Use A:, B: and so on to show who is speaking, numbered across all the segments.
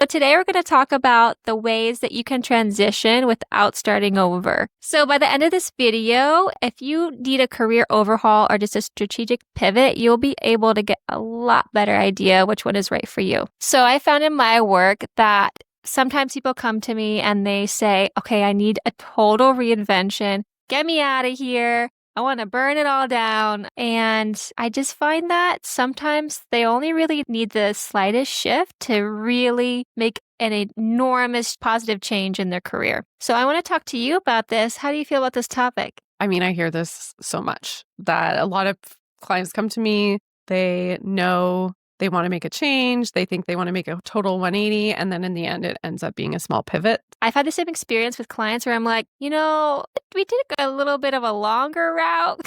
A: So today we're going to talk about the ways that you can transition without starting over. So by the end of this video, if you need a career overhaul or just a strategic pivot, you'll be able to get a lot better idea which one is right for you. So I found in my work that sometimes people come to me and they say, okay, I need a total reinvention. Get me out of here. I want to burn it all down. And I just find that sometimes they only really need the slightest shift to really make an enormous positive change in their career. So I want to talk to you about this. How do you feel about this topic?
B: I mean, I hear this so much that a lot of clients come to me, they know they want to make a change. They think they want to make a total 180. And then in the end, it ends up being a small pivot.
A: I've had the same experience with clients where I'm like, we took a little bit of a longer route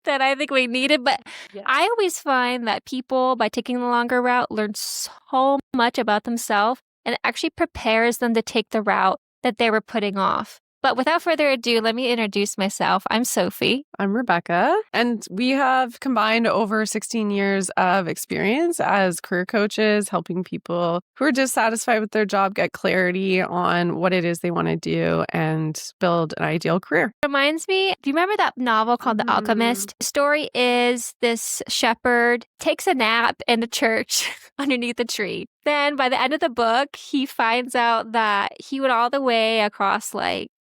A: than I think we needed. But
B: Yes.
A: I always find that people, by taking the longer route, learn so much about themselves and it actually prepares them to take the route that they were putting off. But without further ado, let me introduce myself. I'm Sophie.
B: I'm Rebecca, and we have combined over 16 years of experience as career coaches, helping people who are dissatisfied with their job get clarity on what it is they want to do and build an ideal career.
A: Reminds me, do you remember that novel called The Alchemist? The story is this shepherd takes a nap in the church underneath a tree. Then by the end of the book, he finds out that he went all the way across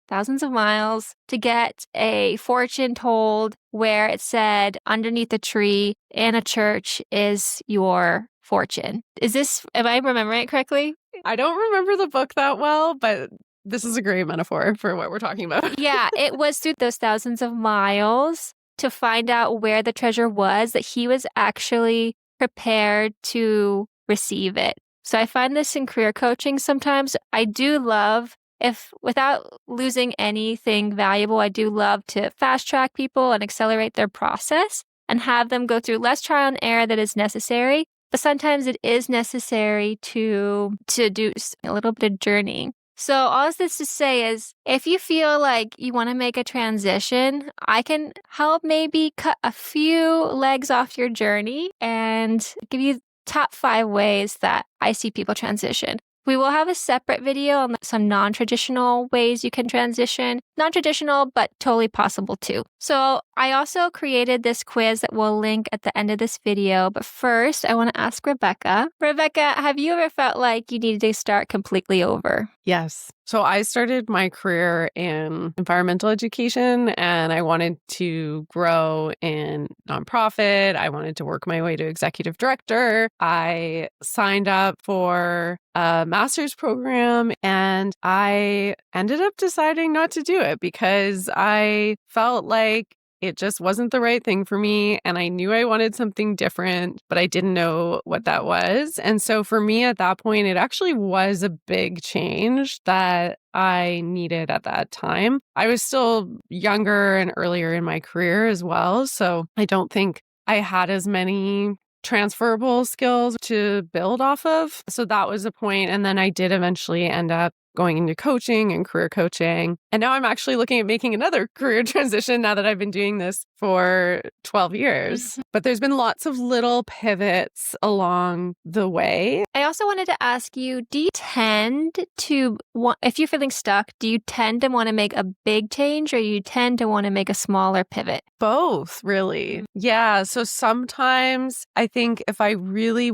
A: thousands of miles to get a fortune told where it said underneath a tree in a church is your fortune. Am I remembering it correctly?
B: I don't remember the book that well, but this is a great metaphor for what we're talking about.
A: Yeah, it was through those thousands of miles to find out where the treasure was that he was actually prepared to receive it. So I find this in career coaching sometimes. I do love, if without losing anything valuable, I do love to fast track people and accelerate their process and have them go through less trial and error that is necessary. But sometimes it is necessary to do a little bit of journeying. So all this to say is, if you feel like you want to make a transition, I can help maybe cut a few legs off your journey and give you top 5 ways that I see people transition. We will have a separate video on some non-traditional ways you can transition. Non-traditional, but totally possible too. So I also created this quiz that we'll link at the end of this video. But first, I want to ask Rebecca. Rebecca, have you ever felt like you needed to start completely over?
B: Yes. So I started my career in environmental education and I wanted to grow in nonprofit. I wanted to work my way to executive director. I signed up for a master's program and I ended up deciding not to do it because I felt like it just wasn't the right thing for me. And I knew I wanted something different, but I didn't know what that was. And so for me at that point, it actually was a big change that I needed at that time. I was still younger and earlier in my career as well. So I don't think I had as many transferable skills to build off of. So that was a point. And then I did eventually end up going into coaching and career coaching. And now I'm actually looking at making another career transition now that I've been doing this for 12 years. But there's been lots of little pivots along the way.
A: I also wanted to ask you, do you tend to, if you're feeling stuck, do you tend to want to make a big change or you tend to want to make a smaller pivot?
B: Both, really. Yeah. So sometimes I think if I'm really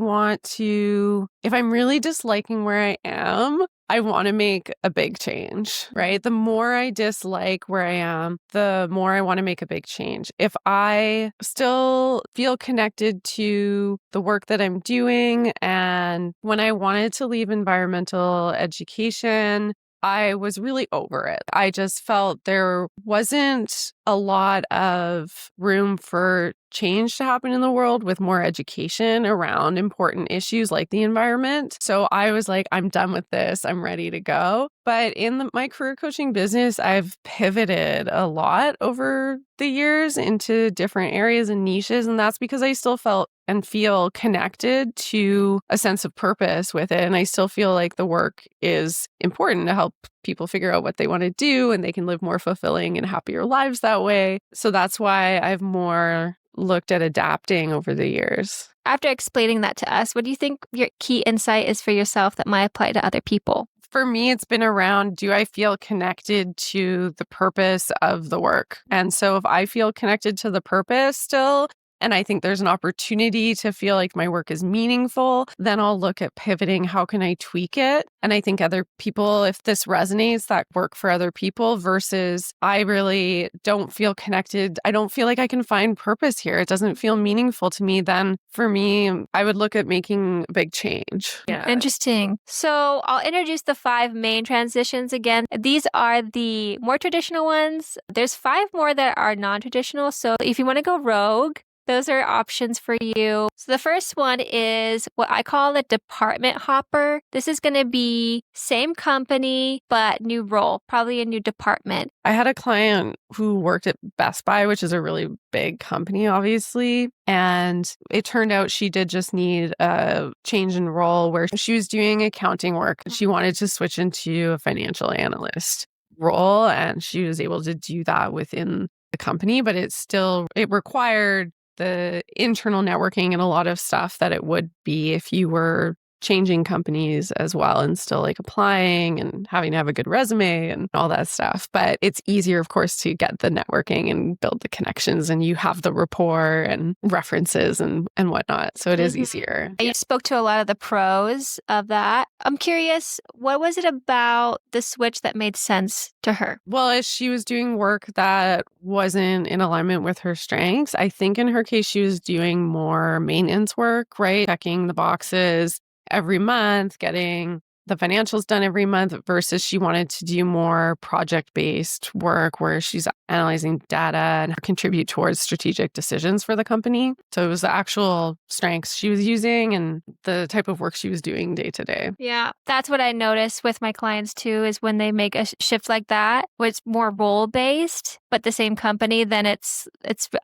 B: disliking where I am, I want to make a big change, right? The more I dislike where I am, the more I want to make a big change. If I still feel connected to the work that I'm doing, and when I wanted to leave environmental education, I was really over it. I just felt there wasn't a lot of room for change to happen in the world with more education around important issues like the environment. So I was like, I'm done with this. I'm ready to go. But in my career coaching business, I've pivoted a lot over the years into different areas and niches. And that's because I still felt and feel connected to a sense of purpose with it. And I still feel like the work is important to help people figure out what they want to do and they can live more fulfilling and happier lives that way. So that's why I've more looked at adapting over the years.
A: After explaining that to us, what do you think your key insight is for yourself that might apply to other people?
B: For me, it's been around, do I feel connected to the purpose of the work? And so if I feel connected to the purpose still, and I think there's an opportunity to feel like my work is meaningful, then I'll look at pivoting. How can I tweak it? And I think other people, if this resonates, that work for other people versus I really don't feel connected. I don't feel like I can find purpose here. It doesn't feel meaningful to me. Then for me, I would look at making a big change.
A: Yeah. Interesting. So I'll introduce the 5 main transitions again. These are the more traditional ones. There's 5 more that are non-traditional. So if you want to go rogue, those are options for you. So the first one is what I call a department hopper. This is going to be same company, but new role, probably a new department.
B: I had a client who worked at Best Buy, which is a really big company, obviously. And it turned out she did just need a change in role where she was doing accounting work. She wanted to switch into a financial analyst role, and she was able to do that within the company, but it required the internal networking and a lot of stuff that it would be if you were changing companies as well and still like applying and having to have a good resume and all that stuff. But it's easier, of course, to get the networking and build the connections, and you have the rapport and references and whatnot. So it is easier.
A: You spoke to a lot of the pros of that. I'm curious, what was it about the switch that made sense to her?
B: Well, as she was doing work that wasn't in alignment with her strengths, I think in her case, she was doing more maintenance work, right? Checking the boxes every month, getting the financials done every month versus she wanted to do more project-based work where she's analyzing data and contribute towards strategic decisions for the company. So it was the actual strengths she was using and the type of work she was doing day to day.
A: Yeah, that's what I notice with my clients too, is when they make a shift like that, where it's more role-based, but the same company, then it's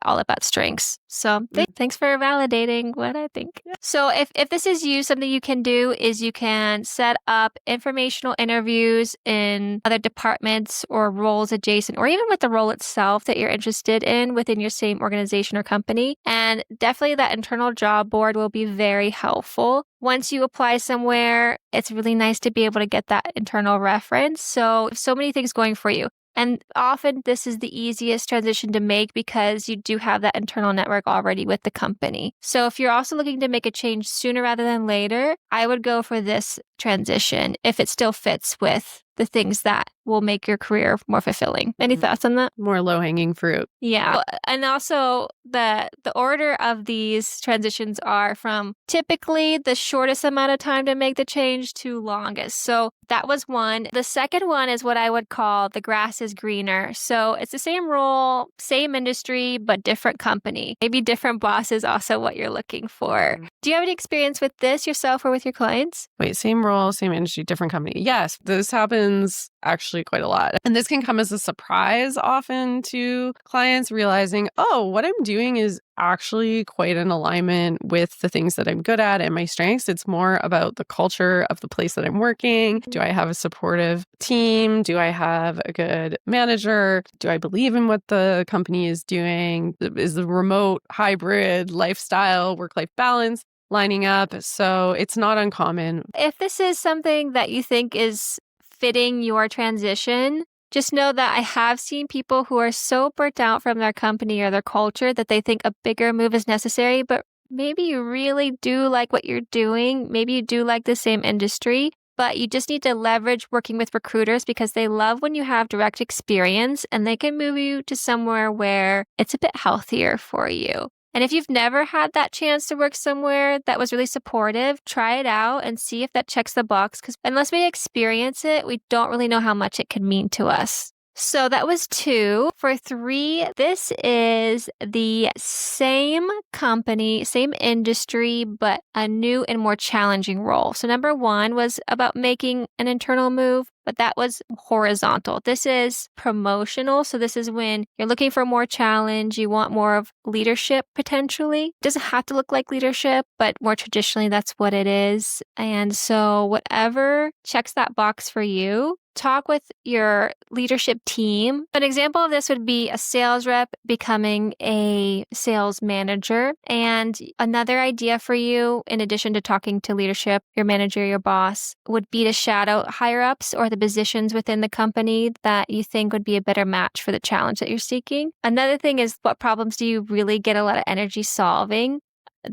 A: all about strengths. So thanks for validating what I think. Yeah. So if this is you, something you can do is you can set up informational interviews in other departments or roles adjacent, or even with the role itself that you're interested in within your same organization or company. And definitely that internal job board will be very helpful. Once you apply somewhere, it's really nice to be able to get that internal reference. So many things going for you. And often this is the easiest transition to make because you do have that internal network already with the company. So if you're also looking to make a change sooner rather than later, I would go for this transition if it still fits with the things that will make your career more fulfilling. Any thoughts on that?
B: More low-hanging fruit.
A: Yeah. And also the order of these transitions are from typically the shortest amount of time to make the change to longest. So that was one. The second one is what I would call the grass is greener. So it's the same role, same industry, but different company. Maybe different boss is also what you're looking for. Do you have any experience with this yourself or with your clients?
B: Wait, same role, same industry, different company. Yes, this happens actually quite a lot. And this can come as a surprise often to clients realizing, oh, what I'm doing is actually quite in alignment with the things that I'm good at and my strengths. It's more about the culture of the place that I'm working. Do I have a supportive team? Do I have a good manager? Do I believe in what the company is doing? Is the remote hybrid lifestyle, work-life balance lining up? So it's not uncommon.
A: If this is something that you think is fitting your transition, just know that I have seen people who are so burnt out from their company or their culture that they think a bigger move is necessary, but maybe you really do like what you're doing. Maybe you do like the same industry, but you just need to leverage working with recruiters because they love when you have direct experience and they can move you to somewhere where it's a bit healthier for you. And if you've never had that chance to work somewhere that was really supportive, try it out and see if that checks the box. Because unless we experience it, we don't really know how much it can mean to us. So that was 2. For 3, this is the same company, same industry, but a new and more challenging role. So number 1 was about making an internal move, but that was horizontal. This is promotional. So this is when you're looking for more challenge. You want more of leadership potentially. It doesn't have to look like leadership, but more traditionally, that's what it is. And so whatever checks that box for you, talk with your leadership team. An example of this would be a sales rep becoming a sales manager. And another idea for you, in addition to talking to leadership, your manager, your boss, would be to shadow higher ups or the positions within the company that you think would be a better match for the challenge that you're seeking. Another thing is, what problems do you really get a lot of energy solving?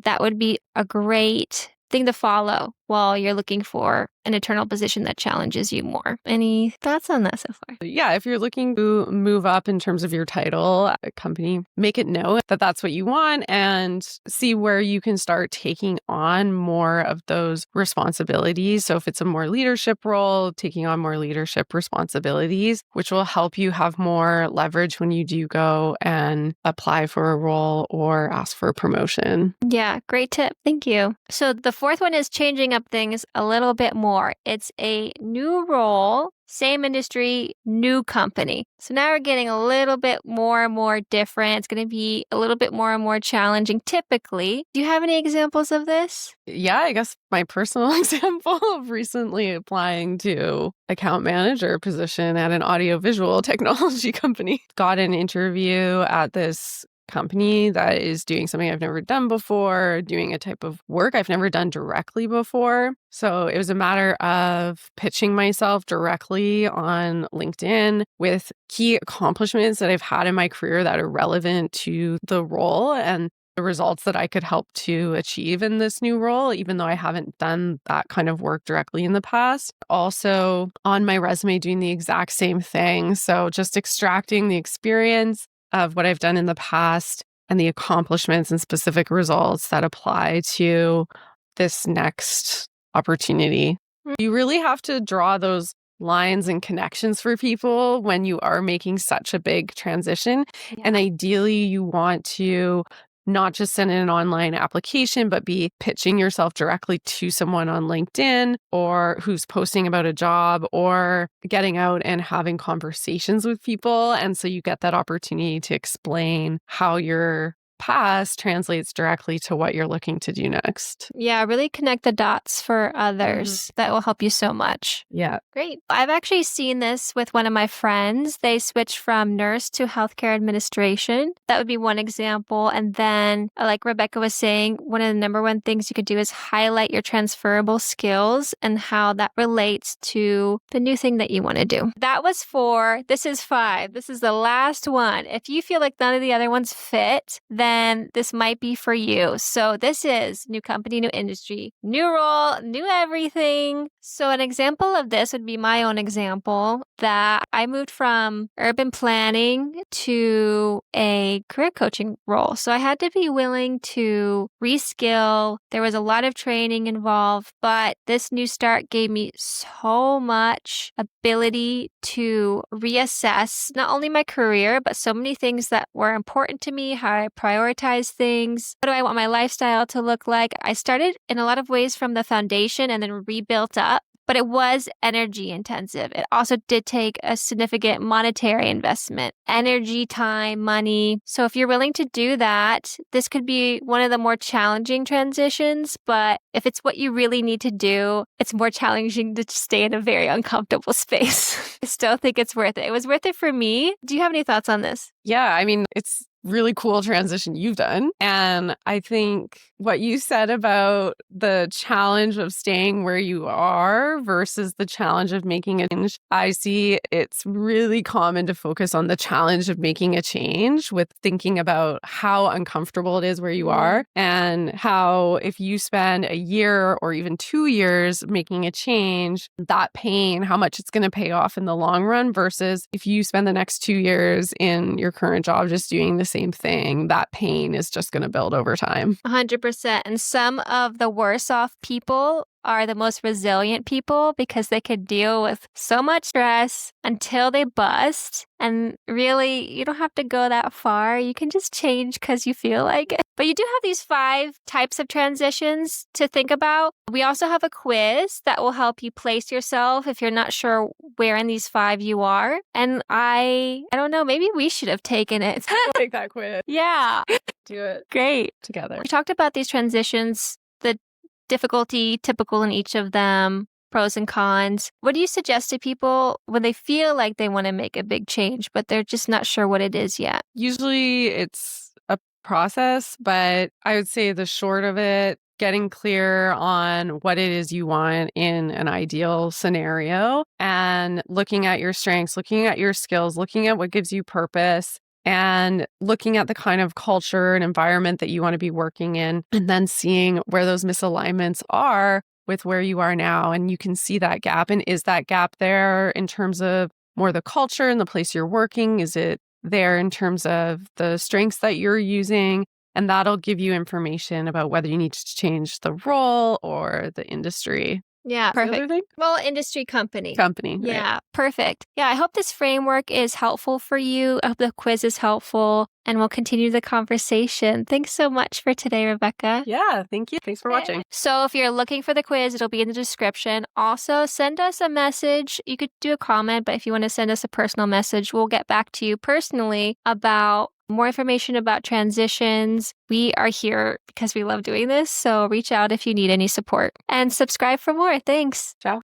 A: That would be a great thing to follow while you're looking for an internal position that challenges you more. Any thoughts on that so far?
B: Yeah, if you're looking to move up in terms of your title at a company, make it know that that's what you want and see where you can start taking on more of those responsibilities. So if it's a more leadership role, taking on more leadership responsibilities, which will help you have more leverage when you do go and apply for a role or ask for a promotion.
A: Yeah, great tip. Thank you. So the fourth one is changing up things a little bit more. It's a new role, same industry, new company. So now we're getting a little bit more and more different. It's going to be a little bit more and more challenging typically. Do you have any examples of this?
B: Yeah, I guess my personal example of recently applying to account manager position at an audiovisual technology company. Got an interview at this company that is doing something I've never done before, doing a type of work I've never done directly before. So it was a matter of pitching myself directly on LinkedIn with key accomplishments that I've had in my career that are relevant to the role and the results that I could help to achieve in this new role, even though I haven't done that kind of work directly in the past. Also on my resume, doing the exact same thing. So just extracting the experience of what I've done in the past and the accomplishments and specific results that apply to this next opportunity. You really have to draw those lines and connections for people when you are making such a big transition.
A: Yeah.
B: And ideally, you want to not just send in an online application, but be pitching yourself directly to someone on LinkedIn or who's posting about a job or getting out and having conversations with people. And so you get that opportunity to explain how your past translates directly to what you're looking to do next.
A: Yeah, really connect the dots for others. That will help you so much.
B: Yeah.
A: Great. I've actually seen this with one of my friends. They switched from nurse to healthcare administration. That would be one example. And then, like Rebecca was saying, one of the number one things you could do is highlight your transferable skills and how that relates to the new thing that you want to do. That was 4. This is 5. This is the last one. If you feel like none of the other ones fit, then this might be for you. So this is new company, new industry, new role, new everything. So an example of this would be my own example that I moved from urban planning to a career coaching role. So I had to be willing to reskill. There was a lot of training involved, but this new start gave me so much ability to reassess not only my career, but so many things that were important to me, how I prioritize things. What do I want my lifestyle to look like? I started in a lot of ways from the foundation and then rebuilt up. But it was energy intensive. It also did take a significant monetary investment, energy, time, money. So if you're willing to do that, this could be one of the more challenging transitions. But if it's what you really need to do, it's more challenging to stay in a very uncomfortable space. I still think it's worth it. It was worth it for me. Do you have any thoughts on this?
B: Yeah, I mean, it's really cool transition you've done. And I think what you said about the challenge of staying where you are versus the challenge of making a change, I see it's really common to focus on the challenge of making a change with thinking about how uncomfortable it is where you are and how if you spend a year or even 2 years making a change, that pain, how much it's going to pay off in the long run versus if you spend the next 2 years in your current job just doing the same thing, that pain is just going to build over time.
A: 100%. And some of the worse off people are the most resilient people because they could deal with so much stress until they bust. And really, you don't have to go that far. You can just change because you feel like it. But you do have these 5 types of transitions to think about. We also have a quiz that will help you place yourself if you're not sure where in these 5 you are. And I don't know, maybe we should have taken it.
B: Take that quiz.
A: Yeah.
B: Do it
A: Great.
B: together.
A: We talked about these transitions, the difficulty typical in each of them, pros and cons. What do you suggest to people when they feel like they want to make a big change, but they're just not sure what it is yet?
B: Usually it's a process, but I would say the short of it, getting clear on what it is you want in an ideal scenario and looking at your strengths, looking at your skills, looking at what gives you purpose, and looking at the kind of culture and environment that you want to be working in, and then seeing where those misalignments are with where you are now. And you can see that gap. And is that gap there in terms of more the culture and the place you're working? Is it there in terms of the strengths that you're using? And that'll give you information about whether you need to change the role or the industry.
A: Yeah,
B: The other
A: perfect.
B: thing?
A: Well, industry company.
B: Company, right?
A: Yeah, perfect. Yeah, I hope this framework is helpful for you. I hope the quiz is helpful, and we'll continue the conversation. Thanks so much for today, Rebecca.
B: Yeah, thank you. Thanks for watching.
A: So if you're looking for the quiz, it'll be in the description. Also, send us a message. You could do a comment, but if you want to send us a personal message, we'll get back to you personally about more information about transitions. We are here because we love doing this, so reach out if you need any support. And subscribe for more. Thanks.
B: Ciao.